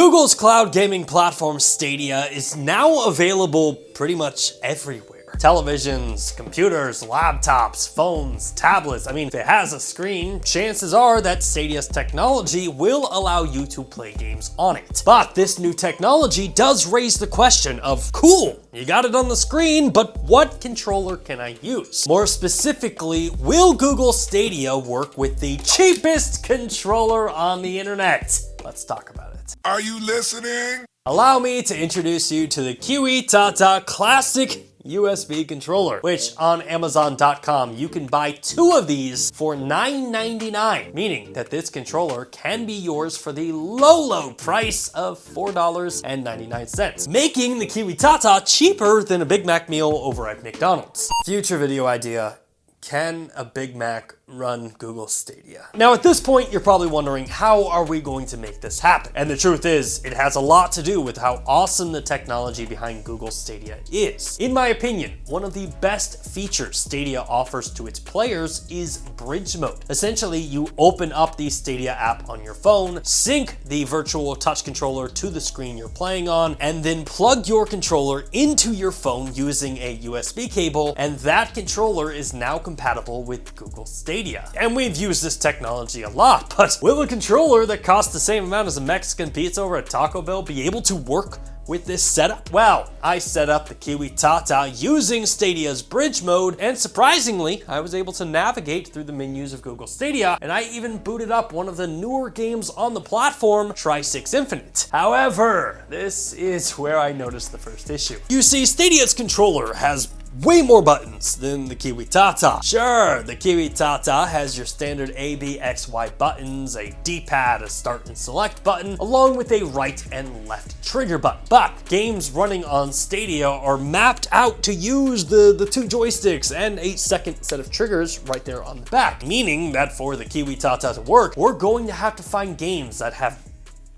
Google's cloud gaming platform Stadia is now available pretty much everywhere. Televisions, computers, laptops, phones, tablets. I mean, if it has a screen, chances are that Stadia's technology will allow you to play games on it. But this new technology does raise the question of, cool, you got it on the screen, but what controller can I use? More specifically, will Google Stadia work with the cheapest controller on the internet? Let's talk about it. Are you listening? Allow me to introduce you to the KiwiTata Classic USB Controller, which on Amazon.com you can buy 2 of these for $9.99, meaning that this controller can be yours for the low price of $4.99, making the KiwiTata cheaper than a Big Mac meal over at McDonald's. Future video idea: can a Big Mac run Google Stadia? Now at this point, you're probably wondering, how are we going to make this happen? And the truth is, it has a lot to do with how awesome the technology behind Google Stadia is. In my opinion, one of the best features Stadia offers to its players is bridge mode. Essentially, you open up the Stadia app on your phone, sync the virtual touch controller to the screen you're playing on, and then plug your controller into your phone using a USB cable, and that controller is now compatible with Google Stadia. And we've used this technology a lot, but will a controller that costs the same amount as a Mexican pizza over at Taco Bell be able to work with this setup? Well, I set up the KiwiTata using Stadia's bridge mode, and surprisingly, I was able to navigate through the menus of Google Stadia, and I even booted up one of the newer games on the platform, Tri-6 Infinite. However, this is where I noticed the first issue. You see, Stadia's controller has way more buttons than the KiwiTata. Sure, the KiwiTata has your standard A, B, X, Y buttons, a D-pad, a start and select button, along with a right and left trigger button. But games running on Stadia are mapped out to use the 2 joysticks and a second set of triggers right there on the back, meaning that for the KiwiTata to work, we're going to have to find games that have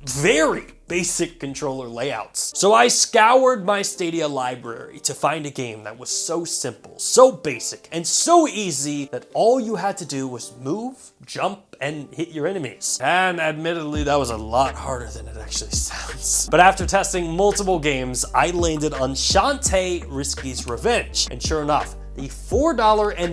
very basic controller layouts. So I scoured my Stadia library to find a game that was so simple, so basic, and so easy that all you had to do was move, jump, and hit your enemies. And admittedly, that was a lot harder than it actually sounds. But after testing multiple games, I landed on Shantae Risky's Revenge. And sure enough, the $4.99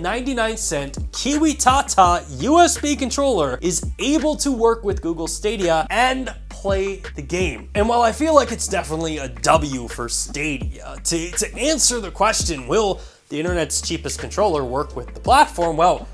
KiwiTata USB controller is able to work with Google Stadia and play the game. And while I feel like it's definitely a W for Stadia, to answer the question, will the internet's cheapest controller work with the platform? Well,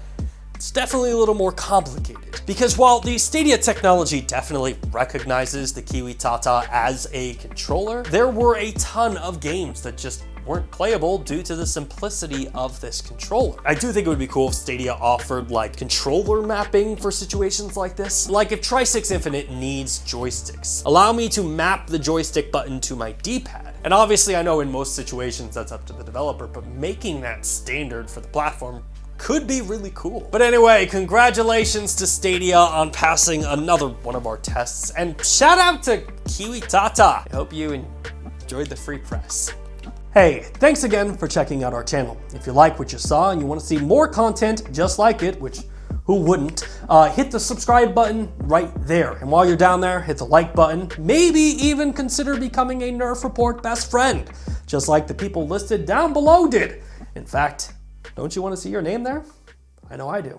it's definitely a little more complicated. Because while the Stadia technology definitely recognizes the KiwiTata as a controller, there were a ton of games that just weren't playable due to the simplicity of this controller. I do think it would be cool if Stadia offered like controller mapping for situations like this. Like if Tri-6 Infinite needs joysticks, allow me to map the joystick button to my D-pad. And obviously I know in most situations that's up to the developer, but making that standard for the platform could be really cool. But anyway, congratulations to Stadia on passing another one of our tests, and shout out to KiwiTata. I hope you enjoyed the free press. Hey, thanks again for checking out our channel. If you like what you saw and you want to see more content just like it, which who wouldn't, hit the subscribe button right there. And while you're down there, hit the like button. Maybe even consider becoming a Nerf Report best friend, just like the people listed down below did. In fact, don't you want to see your name there? I know I do.